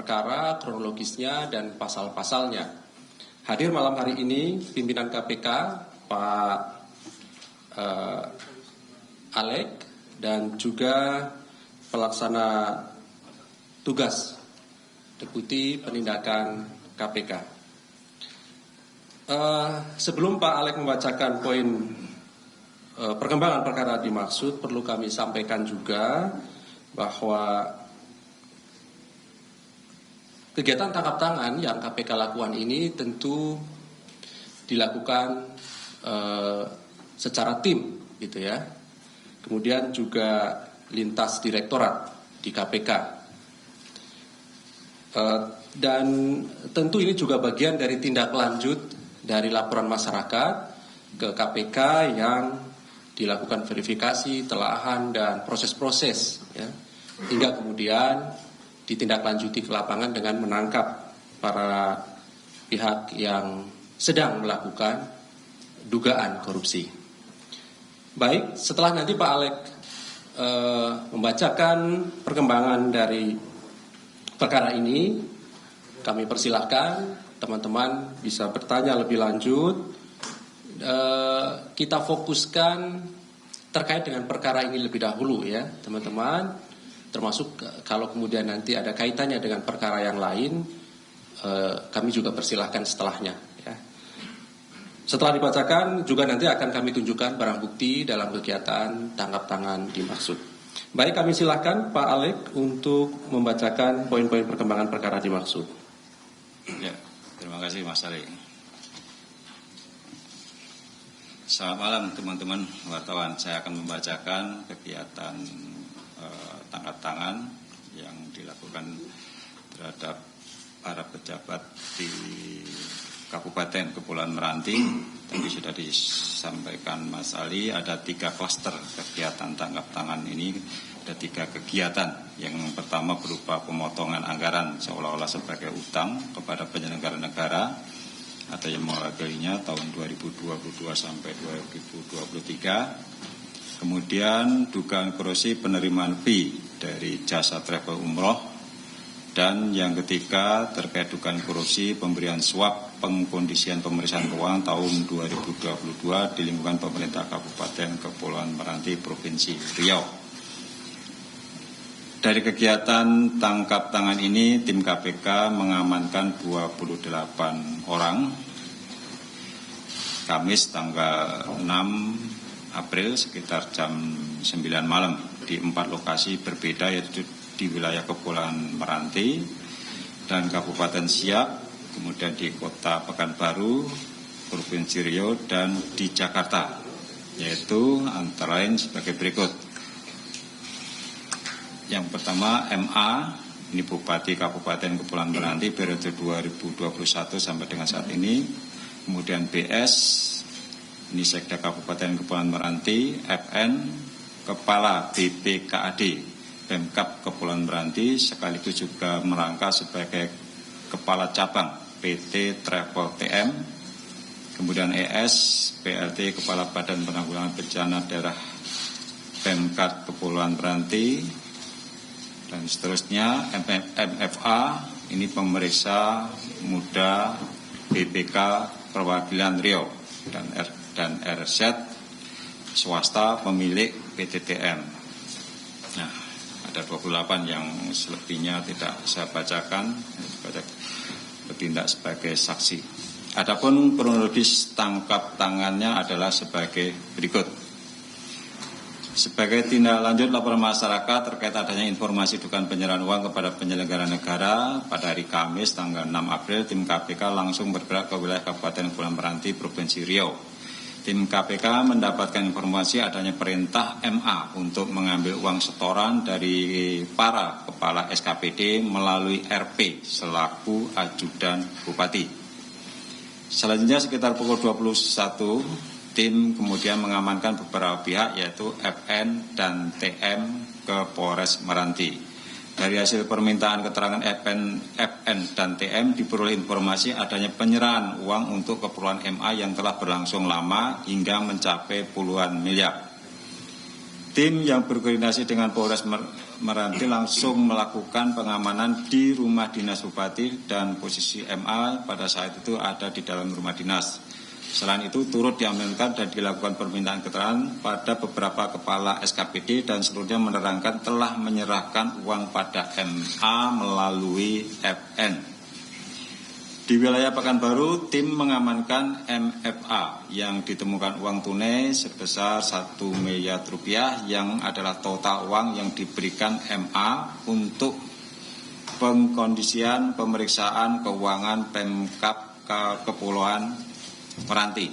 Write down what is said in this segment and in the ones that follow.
perkara, kronologisnya, dan pasal-pasalnya. Hadir malam hari ini pimpinan KPK, Pak Alek, dan juga pelaksana tugas Deputi Penindakan KPK. Sebelum Pak Alek membacakan poin perkembangan perkara dimaksud, perlu kami sampaikan juga bahwa kegiatan tangkap tangan yang KPK lakukan ini tentu dilakukan secara tim, gitu ya. Kemudian juga lintas direktorat di KPK. Dan tentu ini juga bagian dari tindak lanjut dari laporan masyarakat ke KPK yang dilakukan verifikasi, telahan, dan proses-proses, ya, hingga kemudian ditindaklanjuti ke lapangan dengan menangkap para pihak yang sedang melakukan dugaan korupsi. Baik, setelah nanti Pak Alek membacakan perkembangan dari perkara ini, kami persilahkan teman-teman bisa bertanya lebih lanjut. Kita fokuskan terkait dengan perkara ini lebih dahulu, ya teman-teman, termasuk kalau kemudian nanti ada kaitannya dengan perkara yang lain, kami juga persilahkan setelahnya, ya. Setelah dibacakan juga nanti akan kami tunjukkan barang bukti dalam kegiatan tangkap tangan dimaksud. Baik, kami silahkan Pak Alek untuk membacakan poin-poin perkembangan perkara dimaksud. Ya, terima kasih Mas Ali. Selamat malam teman-teman wartawan. Saya akan membacakan kegiatan tangkap tangan yang dilakukan terhadap para pejabat di Kabupaten Kepulauan Meranti. Tadi sudah disampaikan Mas Ali, ada 3 klaster kegiatan tangkap tangan ini. Ada 3 kegiatan. Yang pertama berupa pemotongan anggaran seolah-olah sebagai utang kepada penyelenggara negara atau yang mewakilinya tahun 2022 sampai 2023. Kemudian dugaan korupsi penerimaan fee dari jasa travel umroh. Dan yang ketiga terkait dugaan korupsi pemberian suap pengkondisian pemeriksaan keuangan tahun 2022 di lingkungan pemerintah Kabupaten Kepulauan Meranti Provinsi Riau. Dari kegiatan tangkap tangan ini, tim KPK mengamankan 28 orang. Kamis tanggal 6 April sekitar jam 9 malam di 4 lokasi berbeda, yaitu di wilayah Kepulauan Meranti dan Kabupaten Siak, kemudian di Kota Pekanbaru, Provinsi Riau, dan di Jakarta, yaitu antara lain sebagai berikut. Yang pertama MA, ini Bupati Kabupaten Kepulauan Meranti periode 2021 sampai dengan saat ini. Kemudian BS, ini Sekda Kabupaten Kepulauan Meranti. FN, Kepala BPKAD Pemkab Kepulauan Meranti, sekaligus juga merangkap sebagai Kepala Cabang PT Travel TM. Kemudian ES, PLT Kepala Badan Penanggulangan Bencana Daerah Pemkab Kepulauan Meranti. Dan seterusnya MFA, ini pemeriksa muda BPK Perwakilan Riau, dan RZ swasta pemilik PTTM. Nah, ada 28 yang selebihnya tidak saya bacakan, bertindak sebagai saksi. Adapun kronologis tangkap tangannya adalah sebagai berikut. Sebagai tindak lanjut laporan masyarakat terkait adanya informasi dugaan penyerahan uang kepada penyelenggara negara pada hari Kamis tanggal 6 April, tim KPK langsung bergerak ke wilayah Kabupaten Kepulauan Meranti, Provinsi Riau. Tim KPK mendapatkan informasi adanya perintah MA untuk mengambil uang setoran dari para kepala SKPD melalui RP selaku ajudan Bupati. Selanjutnya sekitar pukul 21, tim kemudian mengamankan beberapa pihak yaitu FN dan TM ke Polres Meranti. Dari hasil permintaan keterangan FN dan TM diperoleh informasi adanya penyerahan uang untuk keperluan MA yang telah berlangsung lama hingga mencapai puluhan miliar. Tim yang berkoordinasi dengan Polres Meranti langsung melakukan pengamanan di rumah dinas Bupati dan posisi MA pada saat itu ada di dalam rumah dinas. Selain itu turut diamankan dan dilakukan permintaan keterangan pada beberapa kepala SKPD dan seluruhnya menerangkan telah menyerahkan uang pada MA melalui FN. Di wilayah Pekanbaru, tim mengamankan MFA yang ditemukan uang tunai sebesar 1 miliar rupiah yang adalah total uang yang diberikan MA untuk pengkondisian pemeriksaan keuangan Pemkab Kepulauan Meranti.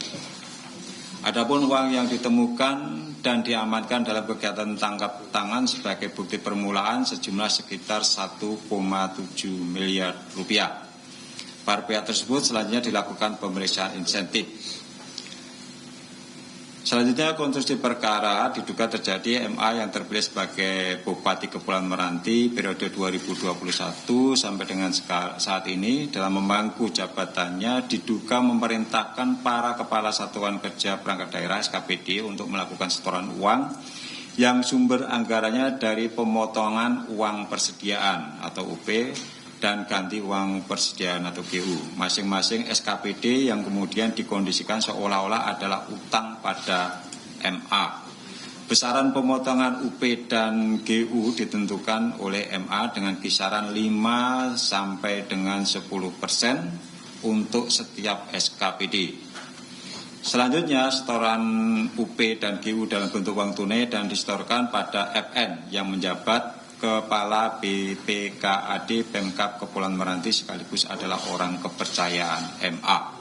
Adapun uang yang ditemukan dan diamankan dalam kegiatan tangkap tangan sebagai bukti permulaan sejumlah sekitar 1,7 miliar rupiah. Para pihak tersebut selanjutnya dilakukan pemeriksaan insentif. Selanjutnya konstruksi perkara diduga terjadi MA yang terpilih sebagai Bupati Kepulauan Meranti periode 2021 sampai dengan saat ini dalam memangku jabatannya diduga memerintahkan para kepala satuan kerja perangkat daerah SKPD untuk melakukan setoran uang yang sumber anggarannya dari pemotongan uang persediaan atau UP dan ganti uang persediaan atau GU. Masing-masing SKPD yang kemudian dikondisikan seolah-olah adalah utang pada MA. Besaran pemotongan UP dan GU ditentukan oleh MA dengan kisaran 5 sampai dengan 10% untuk setiap SKPD. Selanjutnya setoran UP dan GU dalam bentuk uang tunai dan disetorkan pada FN yang menjabat Kepala BPKAD Pemkab Kepulauan Meranti sekaligus adalah orang kepercayaan MA.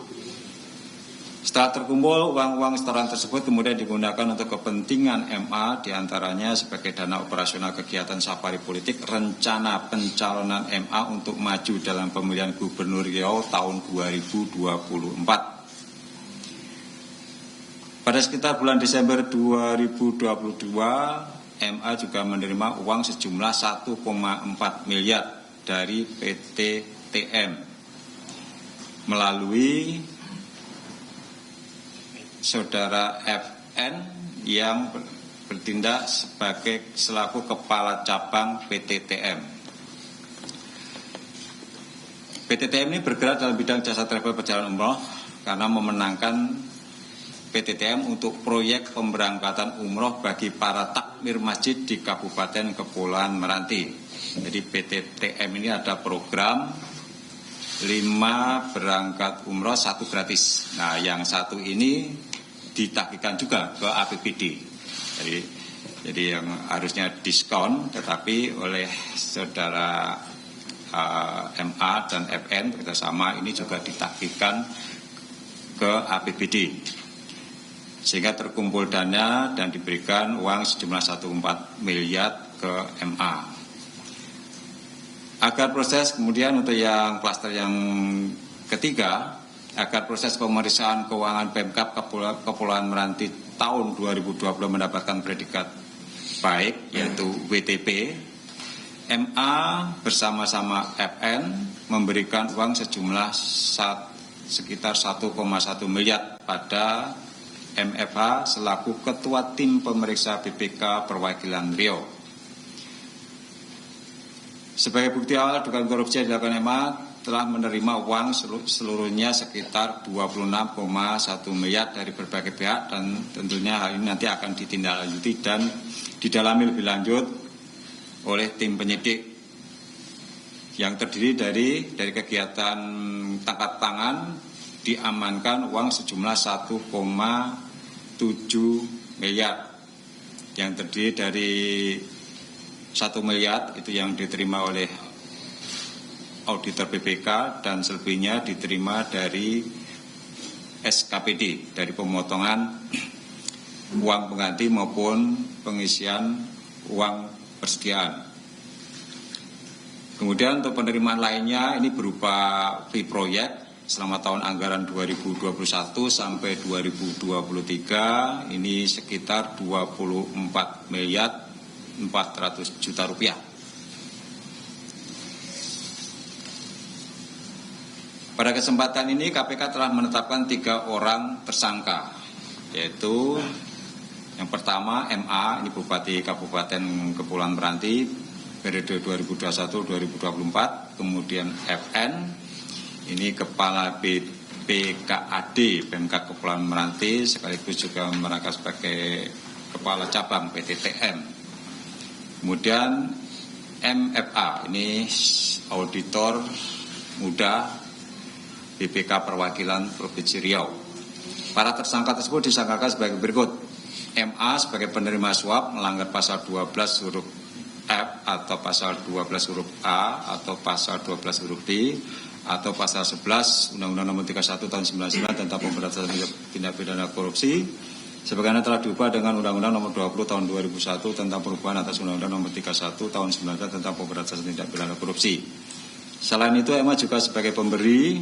Setelah terkumpul, uang-uang setoran tersebut kemudian digunakan untuk kepentingan MA, diantaranya sebagai dana operasional kegiatan safari politik, rencana pencalonan MA untuk maju dalam pemilihan Gubernur Riau tahun 2024. Pada sekitar bulan Desember 2022, MA juga menerima uang sejumlah 1,4 miliar dari PT TM melalui saudara FN yang bertindak sebagai selaku kepala cabang PT TM. PT TM ini bergerak dalam bidang jasa travel perjalanan umroh karena memenangkan PT TM untuk proyek pemberangkatan umroh bagi para takmir masjid di Kabupaten Kepulauan Meranti. Jadi PT TM ini ada program 5 berangkat umroh 1 gratis. Nah, yang satu ini ditagihkan juga ke APBD. Jadi yang harusnya diskon, tetapi oleh saudara MA dan FN bekerjasama ini juga ditagihkan ke APBD. Sehingga terkumpul dana dan diberikan uang sejumlah 1,4 miliar ke MA. Agar proses kemudian untuk yang klaster yang ketiga, agar proses pemeriksaan keuangan Pemkab Kepulauan Meranti tahun 2020 mendapatkan predikat baik, yaitu WTP, MA bersama-sama FN memberikan uang sejumlah sekitar 1,1 miliar pada MFH selaku Ketua Tim Pemeriksa BPK Perwakilan Riau. Sebagai bukti awal dugaan korupsi yang dilakukan MA telah menerima uang seluruhnya sekitar 26,1 miliar dari berbagai pihak dan tentunya hal ini nanti akan ditindaklanjuti dan didalami lebih lanjut oleh tim penyidik yang terdiri dari kegiatan tangkap tangan diamankan uang sejumlah 1,7 miliar yang terdiri dari 1 miliar itu yang diterima oleh auditor BPK dan selebihnya diterima dari SKPD dari pemotongan uang pengganti maupun pengisian uang persediaan. Kemudian untuk penerimaan lainnya ini berupa fee proyek selama tahun anggaran 2021 sampai 2023 ini sekitar 24 miliar 400 juta rupiah. Pada kesempatan ini KPK telah menetapkan 3 orang tersangka, yaitu yang pertama MA, ini Bupati Kabupaten Kepulauan Meranti periode 2021-2024, kemudian FN, ini Kepala BPKAD Pemkab Kepulauan Meranti, sekaligus juga merangkap sebagai Kepala Cabang PTTM. Kemudian MFA, ini Auditor Muda BPK Perwakilan Provinsi Riau. Para tersangka tersebut disangkakan sebagai berikut. MA sebagai penerima suap melanggar pasal 12 huruf F atau pasal 12 huruf A atau pasal 12 huruf B atau pasal 11 Undang-Undang Nomor 31 Tahun 99 tentang pemberantasan tindak pidana korupsi sebagaimana telah diubah dengan Undang-Undang Nomor 20 Tahun 2001 tentang perubahan atas Undang-Undang Nomor 31 Tahun 99 tentang pemberantasan tindak pidana korupsi. Selain itu, MA juga sebagai pemberi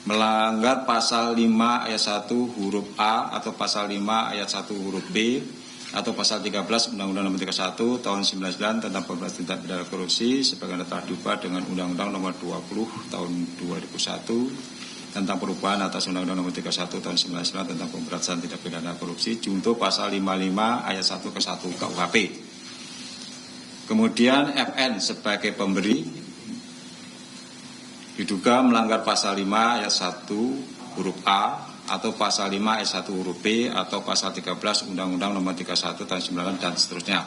melanggar pasal 5 ayat 1 huruf A atau pasal 5 ayat 1 huruf B atau pasal 13 Undang-Undang Nomor 31 Tahun 99 tentang pemberantasan tindak pidana korupsi sebagaimana telah diubah dengan Undang-Undang Nomor 20 Tahun 2001 tentang perubahan atas Undang-Undang Nomor 31 Tahun 99 tentang pemberantasan tindak pidana korupsi junto pasal 55 ayat 1 ke 1 KUHP. Kemudian FN sebagai pemberi diduga melanggar pasal 5 ayat 1 huruf A atau pasal 5 ayat 1 huruf B atau pasal 13 Undang-Undang Nomor 31 Tahun 99 dan seterusnya.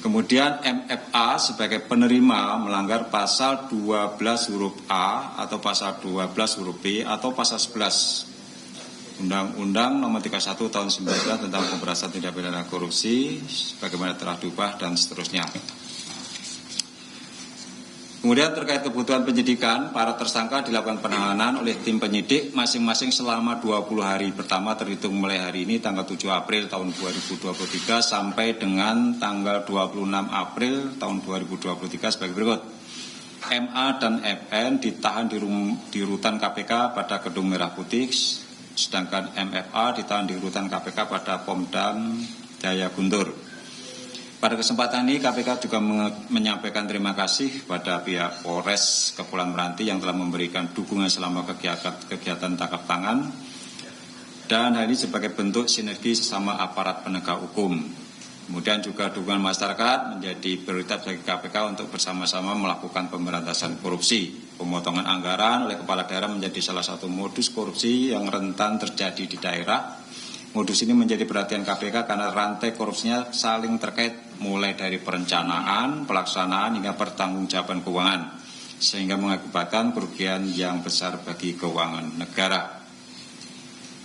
Kemudian MFA sebagai penerima melanggar pasal 12 huruf A atau pasal 12 huruf B atau pasal 11 Undang-Undang Nomor 31 Tahun 99 tentang pemberantasan tindak pidana korupsi sebagaimana telah diubah dan seterusnya. Kemudian terkait kebutuhan penyidikan, para tersangka dilakukan penahanan oleh tim penyidik masing-masing selama 20 hari pertama terhitung mulai hari ini tanggal 7 April tahun 2023 sampai dengan tanggal 26 April tahun 2023 sebagai berikut. MA dan FN ditahan di rutan KPK pada Gedung Merah Putih, sedangkan MFA ditahan di rutan KPK pada Pomdam Jaya Guntur. Pada kesempatan ini KPK juga menyampaikan terima kasih pada pihak Polres Kepulauan Meranti yang telah memberikan dukungan selama kegiatan tangkap tangan dan hal ini sebagai bentuk sinergi sesama aparat penegak hukum. Kemudian juga dukungan masyarakat menjadi prioritas bagi KPK untuk bersama-sama melakukan pemberantasan korupsi. Pemotongan anggaran oleh kepala daerah menjadi salah satu modus korupsi yang rentan terjadi di daerah. Modus ini menjadi perhatian KPK karena rantai korupsinya saling terkait mulai dari perencanaan, pelaksanaan hingga pertanggungjawaban keuangan sehingga mengakibatkan kerugian yang besar bagi keuangan negara.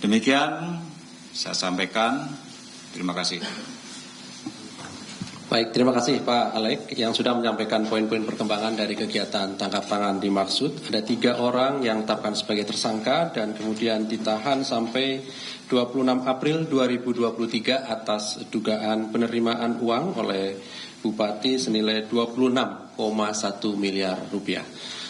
Demikian saya sampaikan. Terima kasih. Baik, terima kasih Pak Alek yang sudah menyampaikan poin-poin perkembangan dari kegiatan tangkap tangan dimaksud. Ada 3 orang yang ditetapkan sebagai tersangka dan kemudian ditahan sampai 26 April 2023 atas dugaan penerimaan uang oleh Bupati senilai 26,1 miliar rupiah.